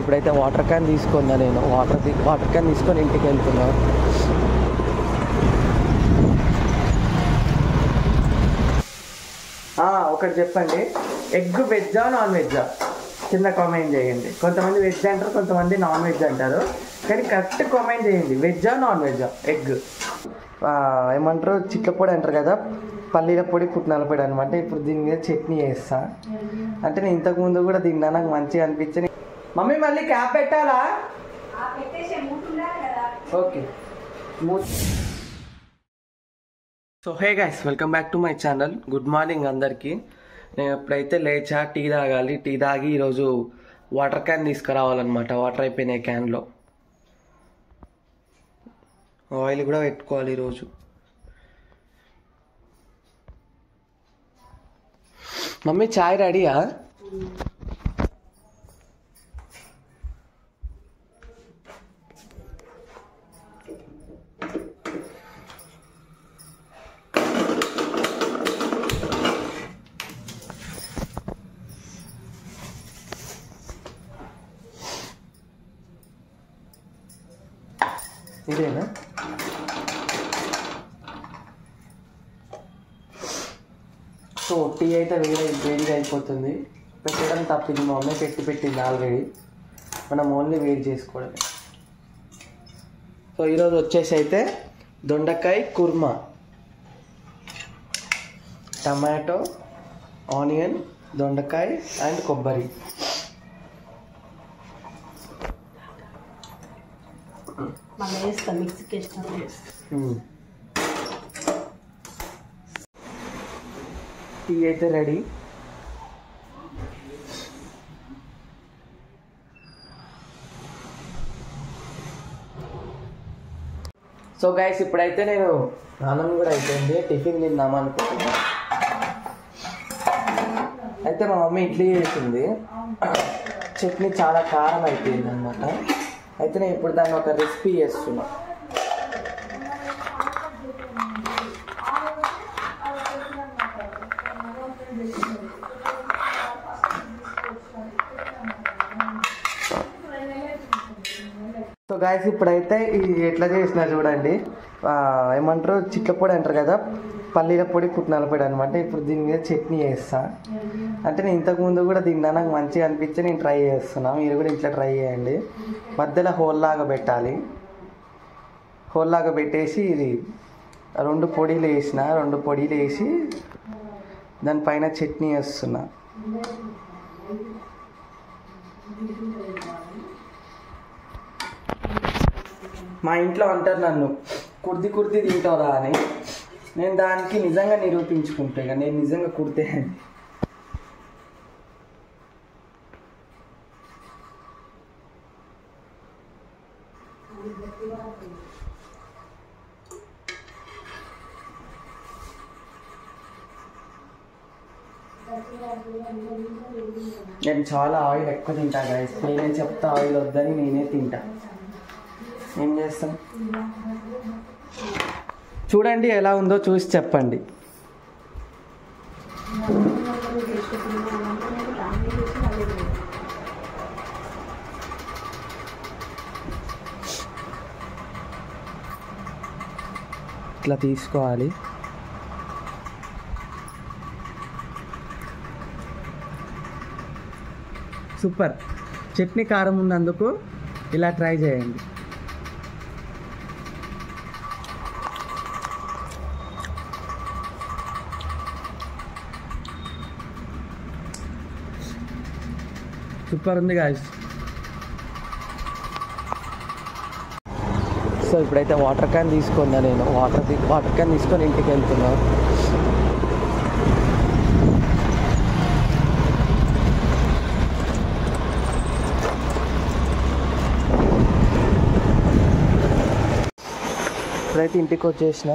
ఇప్పుడైతే water can తీసుకున్నా నేను వాటర్ క్యాన్ తీసుకొని ఇంటికి వెళ్తున్నా. ఒకటి చెప్పండి, ఎగ్ వెజ్జా నాన్ వెజ్జా కింద కామెంట్ చేయండి. కొంతమంది వెజ్ అంటారు, కొంతమంది నాన్ వెజ్ అంటారు, కానీ కరెక్ట్ కామెంట్ చేయండి. వెజ్జా నాన్ వెజ్జా ఎగ్? ఏమంటారు, చిట్ల పొడి అంటారు కదా, పల్లీల పొడి పుట్నాల పొడి అనమాట. ఇప్పుడు దీని మీద చట్నీ వేస్తా. అంటే నేను ఇంతకుముందు కూడా తిన్నా, నాకు మంచిగా అనిపించింది. మమ్మీ మళ్ళీ క్యాప్ పెట్టాలా? Okay. So hey guys, welcome back to my channel. Good morning అందరికీ. నేను ఎప్పుడైతే లేచా టీ తాగాలి. టీ తాగి ఈరోజు వాటర్ క్యాన్ తీసుకురావాలన్నమాట. వాటర్ అయిపోయినాయి క్యాన్లో. ఆయిల్ కూడా పెట్టుకోవాలి ఈరోజు. మమ్మీ చాయ్ రెడీయా? ఇదేనా? సో టీ అయితే వేడిగా అయిపోతుంది. పెట్టడం తప్పింది, మా మమ్మీ పెట్టింది ఆల్రెడీ. మనం ఓన్లీ వేడి చేసుకోవడమే. సో ఈరోజు వచ్చేసి అయితే దొండకాయ కుర్మా, టమాటో, ఆనియన్, దొండకాయ అండ్ కొబ్బరి. టీ అయితే రెడీ. సో గైస్, ఇప్పుడైతే నేను స్నానం కూడా అయిపోయింది, టిఫిన్ తిందాం అనుకుంటున్నా. అయితే మా మమ్మీ ఇడ్లీ చేసింది. చట్నీ చాలా కారం అయిపోయింది అనమాట. అయితే నేను ఇప్పుడు దాన్ని ఒక రెసిపీ చేస్తున్నా. సో గాయస్, ఇప్పుడైతే ఇది ఎట్లా చేసినా చూడండి. ఏమంటారు, చిట్ల పొడి అంటారు కదా, పల్లీల పొడి పుట్నాల పొడి అనమాట. ఇప్పుడు దీని మీద చట్నీ వేస్తా. అంటే నేను ఇంతకుముందు కూడా తిన్నా, నాకు మంచిగా అనిపించి నేను ట్రై చేస్తున్నా. మీరు కూడా ఇంట్లో ట్రై చేయండి. మధ్యలో హోల్లాగా పెట్టాలి. హోల్లాగా పెట్టేసి ఇది రెండు పొడిలు వేసి దానిపైన చట్నీ వేస్తున్నా. మా ఇంట్లో అంటారు నన్ను, కుర్ది తింటారా అని. నేను దానికి నిజంగా నిరూపించుకుంటా. ఇక నేను నిజంగా కుర్తే అని. నేను చాలా ఆయిల్ ఎక్కువ తింటా గైస్. నేనే చెప్తా ఆయిల్ వద్దని, నేనే తింటా. ఏం చేస్తాం చూడండి, ఎలా ఉందో చూసి చెప్పండి. ఇట్లా తీసుకోవాలి. సూపర్. చట్నీ కారం ఉన్నందుకు ఇలా ట్రై చేయండి. సూపర్ ఉంది గాయ్స్. సో ఇప్పుడైతే వాటర్ క్యాన్ తీసుకున్నా నేను. వాటర్ క్యాన్ తీసుకొని ఇంటికి వెళ్తున్నా. ఇప్పుడైతే ఇంటికి వచ్చేసిన.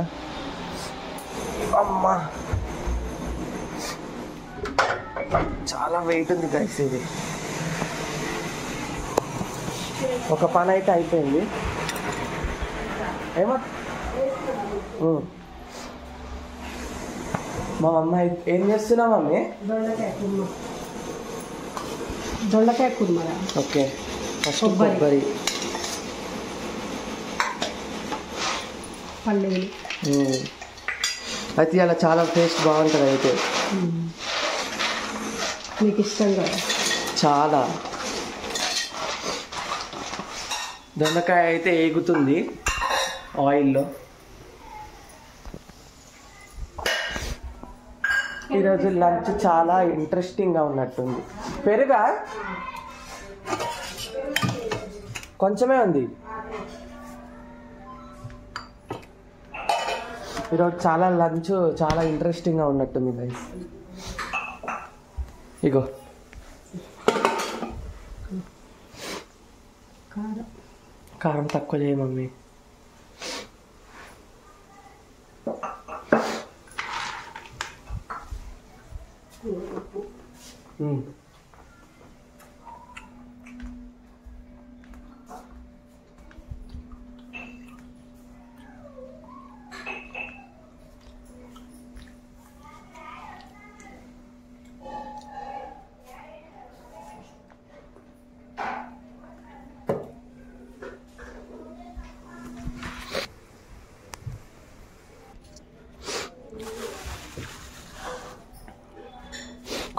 అమ్మా, చాలా వెయిట్ ఉంది గైస్. ఇది ఒక పని అయితే అయిపోయింది. ఏమో మా అమ్మాయి ఏం చేస్తున్నా మమ్మీ? దొండకాయ కుర్మా. ఓకే. ఫస్ట్ కొబ్బరి, పల్లీలు. అయితే అలా చాలా టేస్ట్ బాగుంటుంది. అయితే మీకు ఇష్టం కదా చాలా. దొండకాయ అయితే ఏగుతుంది ఆయిల్లో. ఈరోజు లంచ్ చాలా ఇంట్రెస్టింగ్గా ఉన్నట్టుంది. పెరుగా కొంచెమే ఉంది. ఈరోజు చాలా లంచ్ చాలా ఇంట్రెస్టింగ్గా ఉన్నట్టుంది గైస్. ఇగో కారం తక్కువ చేయ మమ్మీ.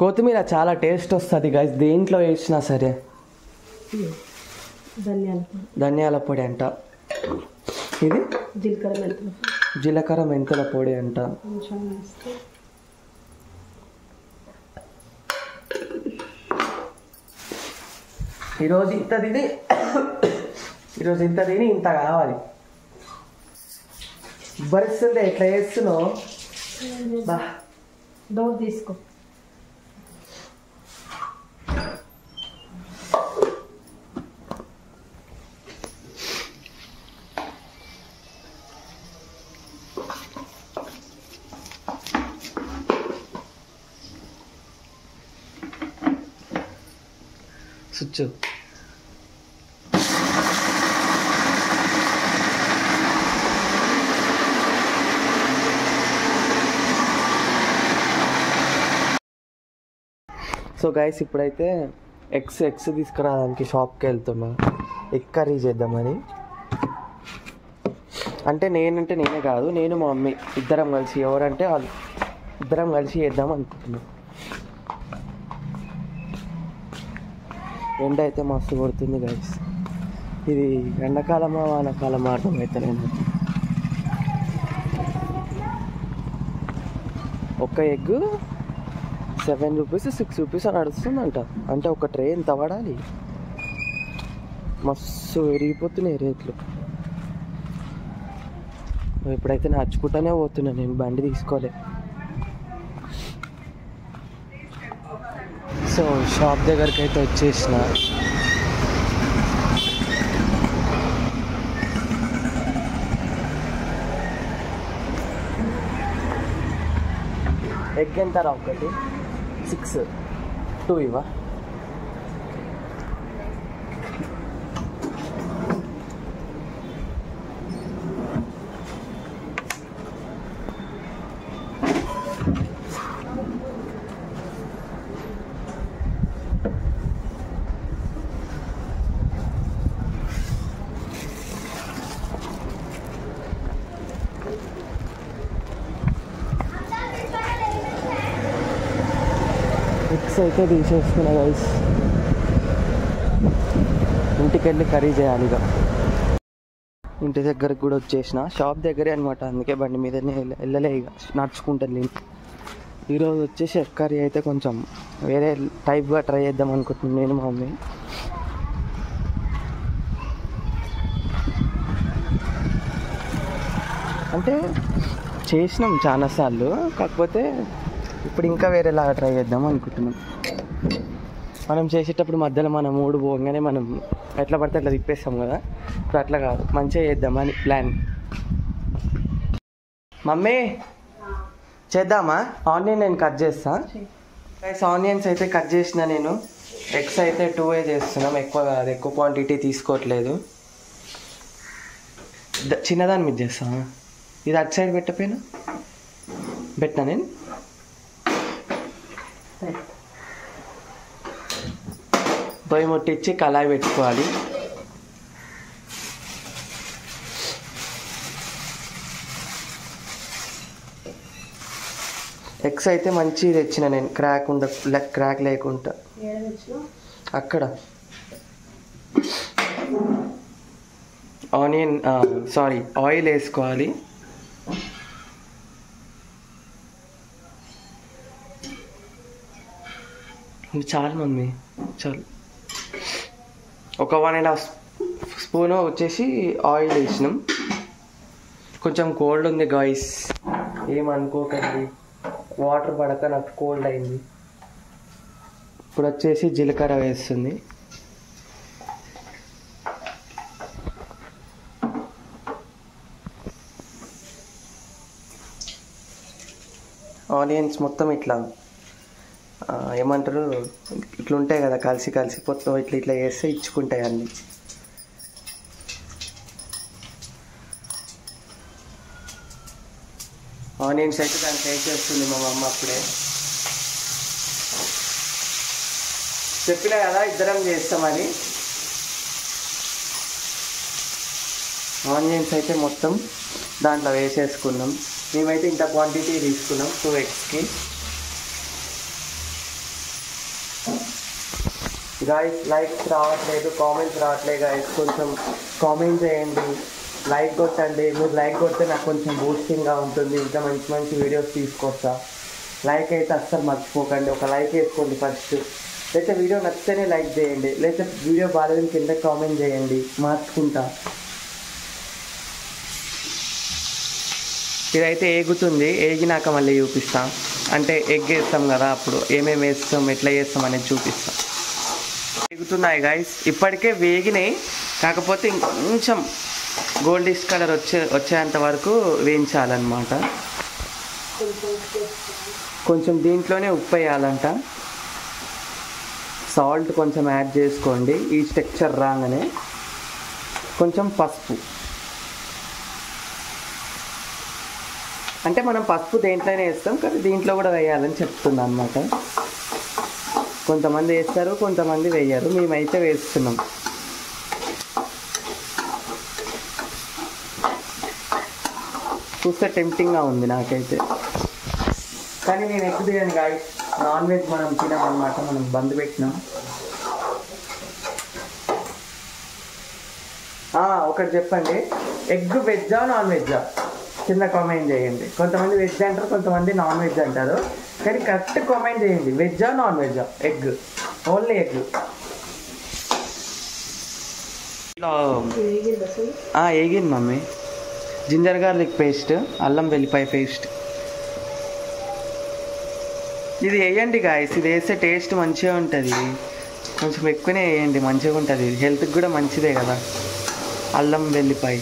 కొత్తిమీర చాలా టేస్ట్ వస్తుంది గైస్, దేంట్లో వేసినా సరే. ధనియాల పొడి అంట, ఇది జీలకర్ర మెంతుల పొడి అంట. ఈరోజు ఇంత తిని ఇంత కావాలి. భరిస్తుంది ఎట్లా చేస్తున్నావు బా. డోర్ తీసుకో. స్విచ్ సో గైస్ ఇప్పుడైతే ఎగ్స్ తీసుకురావడానికి షాప్కి వెళ్తున్నా. ఎగ్ కర్రీ చేద్దామని. అంటే నేనే కాదు, నేను మా మమ్మీ ఇద్దరం కలిసి, ఎవరంటే వాళ్ళు ఇద్దరం కలిసి చేద్దాం అనుకుంటున్నాం. ఎండ అయితే మస్తు కొడుతుంది గైస్. ఇది ఎండాకాలమా వానాకాలమా అర్థం అవుతలేదు. ఒక ఎగ్ 7 రూపీస్ 6 రూపీస్ అని నడుస్తుందంట. అంటే ఒక ట్రే ఎంత పడాలి? మస్తు విరిగిపోతున్నాయి రేట్లు. ఇప్పుడైతే నడుచుకుంటానే పోతున్నా, నేను బండి తీసుకోలే. సో షాప్ దగ్గరికి అయితే వచ్చేసిన. ఎగ్ ఎంత రా? ఒకటి 6, 2 ఇవా? ఎగ్స్ అయితే తీసేసుకున్నా గైస్. ఇంటికి వెళ్ళి కర్రీ చేయాలి. ఇక ఇంటి దగ్గరకు కూడా వచ్చేసిన. షాప్ దగ్గరే అనమాట, అందుకే బండి మీదనే వెళ్ళలే. ఇక నడుచుకుంటాను. ఈరోజు వచ్చేసి ఎగ్ కర్రీ అయితే కొంచెం వేరే టైప్గా ట్రై చేద్దాం అనుకుంటున్నాను నేను, మా మమ్మీ. అంటే చేసినాం చాలాసార్లు, కాకపోతే ఇప్పుడు ఇంకా వేరేలాగా ట్రై చేద్దాం అనుకుంటున్నాం. మనం చేసేటప్పుడు మధ్యలో మన మూడు పోగానే మనం ఎట్లా పడితే అట్లా తిప్పేస్తాం కదా, ఇప్పుడు అట్లా కాదు, మంచిగా చేద్దామని ప్లాన్. మమ్మీ చేద్దామా? ఆనియన్ నేను కట్ చేస్తా. ఆనియన్స్ అయితే కట్ చేసిన నేను. ఎగ్స్ అయితే 2 చేస్తున్నాం, ఎక్కువ కాదు, ఎక్కువ క్వాంటిటీ తీసుకోవట్లేదు. చిన్నదాని మీద చేస్తాను. ఇది అటు సైడ్ పెట్టపోయినా పెట్టినా నేను. పొయ్యి ముట్టించి కళాయి పెట్టుకోవాలి. ఎగ్స్ అయితే మంచిగా తెచ్చిన నేను, క్రాక్ లేకుండా. అక్కడ ఆయిల్ వేసుకోవాలి. చాలు మమ్మీ, చాలు. ఒక 1.5 స్పూన్ వచ్చేసి ఆయిల్ వేసినాం. కొంచెం కోల్డ్ ఉంది గాయ్స్, ఏమనుకోకండి, వాటర్ పడక నాకు కోల్డ్ అయింది. ఇప్పుడు వచ్చేసి జీలకర్ర వేస్తుంది. ఆనియన్స్ మొత్తం ఇట్లా ఏమంటారు, ఇట్లా ఉంటాయి కదా, కలిసి మొత్తం ఇట్లా వేస్తే ఇచ్చుకుంటాయి అన్నీ. ఆనియన్స్ అయితే దాన్ని వేసేస్తుంది మా అమ్మ అప్పుడే. చెప్పినా కదా ఇద్దరం చేస్తామని. ఆనియన్స్ అయితే మొత్తం దాంట్లో వేసేసుకున్నాం. మేమైతే ఇంత క్వాంటిటీ తీసుకున్నాం 2 eggsకి. గాయస్ లైక్స్ రావట్లేదు, కామెంట్స్ రావట్లేదు గాయస్. కొంచెం కామెంట్ చేయండి, లైక్ కొట్టండి. మీరు లైక్ కొడితే నాకు కొంచెం బూస్టింగ్గా ఉంటుంది, ఇంకా మంచి మంచి వీడియోస్ తీసుకొస్తా. లైక్ అయితే అస్సలు మర్చిపోకండి, ఒక లైక్ వేసుకోండి ఫస్ట్. లేకపోతే వీడియో నచ్చితేనే లైక్ చేయండి, లేకపోతే వీడియో బాగాలేదని కింద కామెంట్ చేయండి, మార్చుకుంటా. ఇదైతే ఏగుతుంది, ఏగినాక మళ్ళీ చూపిస్తాం. అంటే ఎగ్ వేస్తాం కదా, అప్పుడు ఏమేమి వేస్తాం, ఎట్లా చేస్తాం అనేది చూపిస్తాం. వేగుతున్నాయి గాయస్, ఇప్పటికే వేగినాయి, కాకపోతే ఇంకొంచెం గోల్డిష్ కలర్ వచ్చేంత వరకు వేయించాలన్నమాట. కొంచెం దీంట్లోనే ఉప్పు వేయాలంట, సాల్ట్ కొంచెం యాడ్ చేసుకోండి ఈ టెక్స్చర్ రాగానే. కొంచెం పసుపు, అంటే మనం పసుపు దేంట్లోనే వేస్తాం కానీ దీంట్లో కూడా వేయాలని చెప్తున్నాను అన్నమాట. కొంతమంది వేస్తారు, కొంతమంది వేయరు, మేమైతే వేస్తున్నాం. చూస్తే టెంప్టింగ్గా ఉంది నాకైతే, కానీ నేను ఎక్కువ తినను గాయస్. నాన్ వెజ్ మనం తినమన్నమాట, మనం బంద్ పెట్టినాం. ఒకటి చెప్పండి, ఎగ్ వెజ్జా నాన్ వెజ్జా కింద కామెంట్ చేయండి. కొంతమంది వెజ్ అంటారు, కొంతమంది నాన్ వెజ్ అంటారు, కానీ కరెక్ట్ కామెంట్ చేయండి. వెజ్జా నాన్ వెజ్జా? Egg, only egg. ఏగింది మమ్మీ. జింజర్ గార్లిక్ పేస్ట్, అల్లం వెల్లిపాయ పేస్ట్ ఇది వేయండి గాయస్. ఇది వేస్తే టేస్ట్ మంచిగా ఉంటుంది, కొంచెం ఎక్కువనే వేయండి, మంచిగా ఉంటుంది. హెల్త్కి కూడా మంచిదే కదా అల్లం వెల్లిపాయ.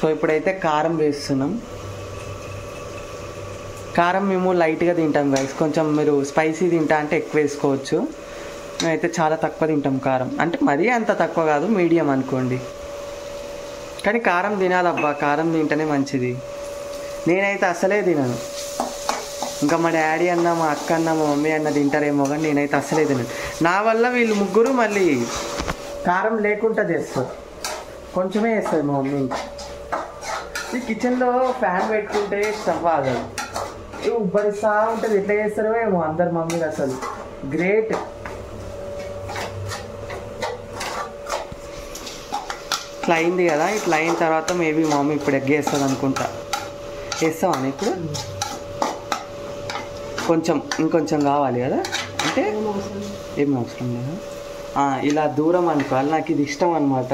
సో ఇప్పుడైతే కారం వేస్తున్నాం. కారం మేము లైట్గా తింటాం గైస్, కొంచెం మీరు స్పైసీ తింటా అంటే ఎక్కువ వేసుకోవచ్చు. మేమైతే చాలా తక్కువ తింటాం కారం, అంటే మరీ అంత తక్కువ కాదు, మీడియం అనుకోండి. కానీ కారం తినాలబ్బా, కారం తింటేనే మంచిది. నేనైతే అసలే తినను, ఇంకా మా డాడీ అన్న, మా అక్క అన్న, మా మమ్మీ అన్న తింటారేమో, కానీ నేనైతే అసలే తినను. నా వల్ల వీళ్ళు ముగ్గురు మళ్ళీ కారం లేకుండా చేస్తారు, కొంచెమే వేస్తుంది మా మమ్మీ. ఈ కిచెన్లో ఫ్యాన్ పెట్టుకుంటే స్టవ్ ఆగదు, ఉబ్బరిస్తా ఉంటుంది. ఎట్లా చేస్తారో ఏమో అందరు మమ్మీలు, అసలు గ్రేట్. ఇట్లా అయింది కదా, ఇట్లా అయిన తర్వాత మేబీ మమ్మీ ఇప్పుడు ఎగ్ వేస్తుంది అనుకుంటా. వేస్తామని ఇప్పుడు కొంచెం ఇంకొంచెం కావాలి కదా, అంటే ఏం అవసరం లేదా. ఇలా దూరం అనుకోవాలి, నాకు ఇది ఇష్టం అనమాట.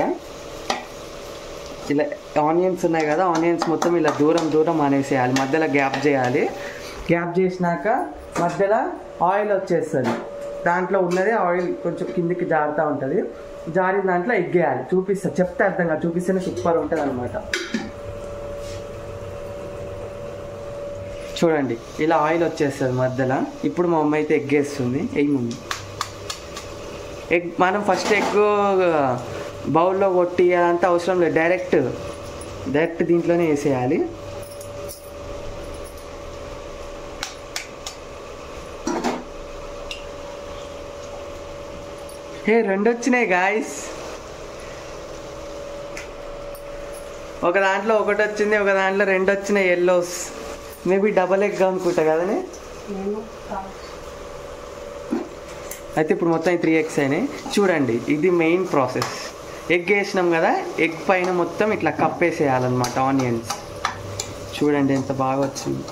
ఇలా ఆనియన్స్ ఉన్నాయి కదా, ఆనియన్స్ మొత్తం ఇలా దూరం దూరం అనేసేయాలి, మధ్యలో గ్యాప్ చేయాలి. గ్యాప్ చేసినాక మధ్యలో ఆయిల్ వచ్చేస్తుంది, దాంట్లో ఉన్నది ఆయిల్ కొంచెం కిందికి జారుతూ ఉంటుంది. జారిన దాంట్లో ఎగ్ వేయాలి. చూపిస్తా, చెప్తే అర్థంగా, చూపిస్తేనే సూపర్ ఉంటుంది అనమాట. చూడండి ఇలా ఆయిల్ వచ్చేస్తుంది మధ్యలో. ఇప్పుడు మా అమ్మ అయితే ఎగ్ వేస్తుంది. ఎగ్ మమ్మీ ఎగ్ మనం ఫస్ట్ ఎగ్ బౌల్లో కొట్టి అదంతా అవసరం లేదు, డైరెక్ట్ దీంట్లోనే వేసేయాలి. రెండు వచ్చినాయి గాయస్. ఒక దాంట్లో ఒకటి వచ్చింది, ఒక దాంట్లో రెండు వచ్చినాయి ఎల్లోస్. మేబీ డబల్ ఎగ్ అనుకుంటా కదనే. అయితే ఇప్పుడు మొత్తం 3 eggs అయినాయి. చూడండి ఇది మెయిన్ ప్రాసెస్. ఎగ్ వేసినాం కదా, ఎగ్ పైన మొత్తం ఇట్లా కప్పేసేయాలన్నమాట ఆనియన్స్. చూడండి ఎంత బాగా వచ్చింది.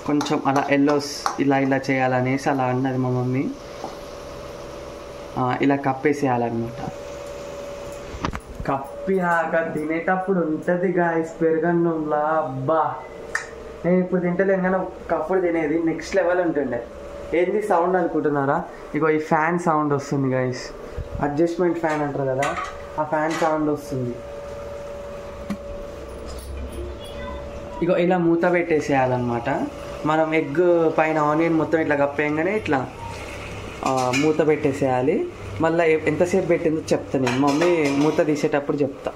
కొంచెం అలా ఎల్లోస్ ఇలా చేయాలనేసి అలా అన్నది మా మమ్మీ. ఇలా కప్పేసేయాలన్నమాట. కప్పినాక తినేటప్పుడు ఉంటుంది గాయస్ పెరుగన్నంలా. అబ్బా నేను ఇప్పుడు తింటలేను కానీ ఒకప్పుడు తినేది నెక్స్ట్ లెవెల్ ఉంటుండే. ఏంది సౌండ్ అనుకుంటున్నారా? ఇగో ఈ ఫ్యాన్ సౌండ్ వస్తుంది గాయస్. అడ్జస్ట్మెంట్ ఫ్యాన్ అంటారు కదా, ఆ ఫ్యాన్ సౌండ్ వస్తుంది. ఇగో ఇలా మూత పెట్టేసేయాలన్నమాట. మనం ఎగ్ పైన ఆనియన్ మొత్తం ఇట్లా కప్పేయంగానే ఇట్లా మూత పెట్టేసేయాలి. మళ్ళీ ఎంతసేపు పెట్టిందో చెప్తా నేను. మమ్మీ మూత తీసేటప్పుడు చెప్తా.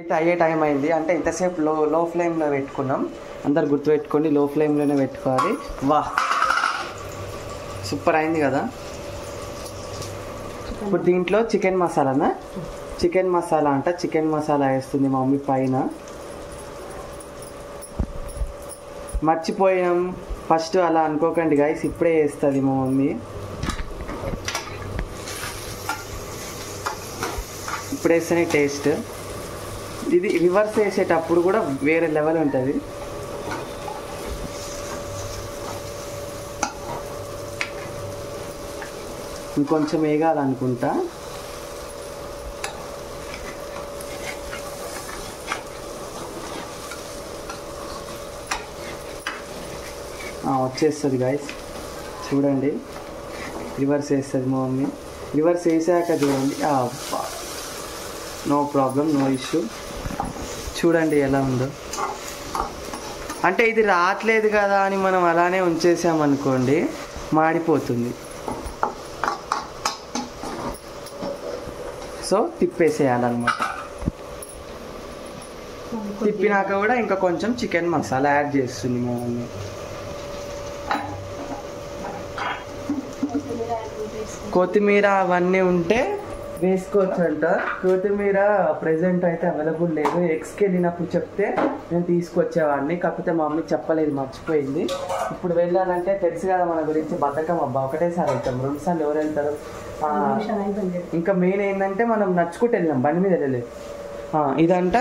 అయితే అయ్యే టైం అయింది. అంటే ఎంతసేపు లో ఫ్లేమ్లో పెట్టుకున్నాం. అందరు గుర్తుపెట్టుకోండి, లో ఫ్లేమ్లోనే పెట్టుకోవాలి. వాహ్ సూపర్ అయింది కదా. ఇప్పుడు దీంట్లో చికెన్ మసాలానా, చికెన్ మసాలా అంట, చికెన్ మసాలా వేస్తుంది మా మమ్మీ పైన. మర్చిపోయాం ఫస్ట్, అలా అనుకోకండి గాయస్, ఇప్పుడే వేస్తుంది మా మమ్మీ. ఇప్పుడు వేస్తేనే టేస్ట్. ఇది రివర్స్ వేసేటప్పుడు కూడా వేరే లెవెల్ ఉంటుంది. ఇంకొంచెం వేగాలనుకుంటా. వచ్చేస్తుంది గాయస్. చూడండి రివర్స్ వేస్తుంది మా మమ్మీ. రివర్స్ వేసాక చూడండి, నో ప్రాబ్లం, నో ఇష్యూ. చూడండి ఎలా ఉందో. అంటే ఇది రావట్లేదు కదా అని మనం అలానే ఉంచేసామనుకోండి మాడిపోతుంది. సో తిప్పేసేయాలన్నమాట. తిప్పినాక కూడా ఇంకా కొంచెం చికెన్ మసాలా యాడ్ చేస్తుంది మా మమ్మీ. కొత్తిమీర అవన్నీ ఉంటే వేసుకోవచ్చు అంట. కొత్తిమీర ప్రెజెంట్ అయితే అవైలబుల్ లేదు. ఎగ్స్కి వెళ్ళినప్పుడు చెప్తే నేను తీసుకొచ్చేవాడిని, కాకపోతే మా మమ్మీ చెప్పలేదు, మర్చిపోయింది. ఇప్పుడు వెళ్ళాలంటే తెలుసు కదా మన గురించి, బద్ధకం. అబ్బా ఒకటేసారి వెళ్తాం, 2 సార్లు ఎవరు వెళ్తారు? ఇంకా మెయిన్ ఏంటంటే మనం నడుచుకుంటూ వెళ్ళాం, బండి మీద వెళ్ళలేదు. ఇదంట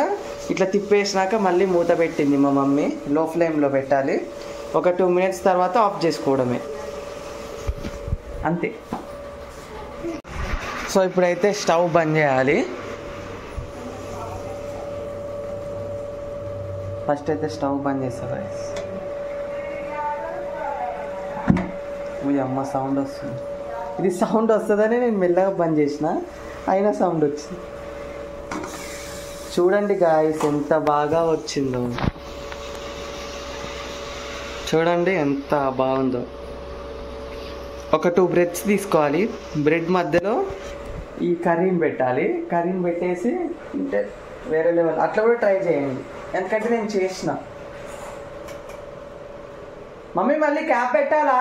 ఇట్లా తిప్పేసినాక మళ్ళీ మూత పెట్టింది మా మమ్మీ. లో ఫ్లేమ్లో పెట్టాలి. ఒక 2 minutes తర్వాత ఆఫ్ చేసుకోవడమే, అంతే. సో ఇప్పుడైతే స్టవ్ బంద్ చేయాలి. ఫస్ట్ అయితే స్టవ్ బంద్ చేస్తా. అమ్మ సౌండ్ వస్తుంది. ఇది సౌండ్ వస్తుందని నేను మెల్లగా బంద్ చేసిన, అయినా సౌండ్ వచ్చింది. చూడండి గాయస్ ఎంత బాగా వచ్చిందో. చూడండి ఎంత బాగుందో. ఒక 2 బ్రెడ్స్ తీసుకోవాలి. బ్రెడ్ మధ్యలో ఈ కర్రీని పెట్టాలి. కర్రీని పెట్టేసి అంటే వేరే లెవెల్. అట్లా కూడా ట్రై చేయండి, ఎందుకంటే నేను చేసిన. మమ్మీ మళ్ళీ క్యాప్ పెట్టాలా?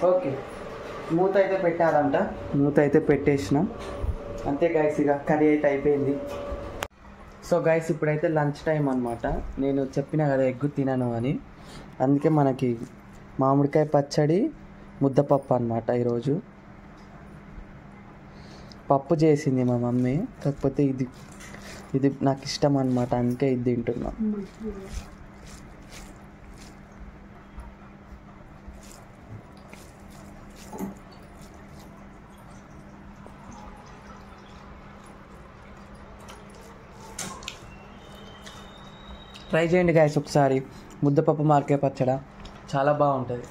ఓకే, మూత అయితే పెట్టాలంట. మూత అయితే పెట్టేసిన, అంతే గైస్. ఇక కర్రీ అయితే అయిపోయింది. సో గైస్ ఇప్పుడైతే లంచ్ టైం అనమాట. నేను చెప్పిన కదా ఎగ్ తినను అని, అందుకే మనకి మామిడికాయ పచ్చడి, ముద్దపప్పు అనమాట. ఈరోజు పప్పు చేసింది మా మమ్మీ, కాకపోతే ఇది నాకు ఇష్టం అనమాట, అందుకే ఇది తింటున్నా. ట్రై చేయండి గాయస్ ఒకసారి, ముద్దపప్పు మామిడికాయ పచ్చడి చాలా బాగుంటుంది.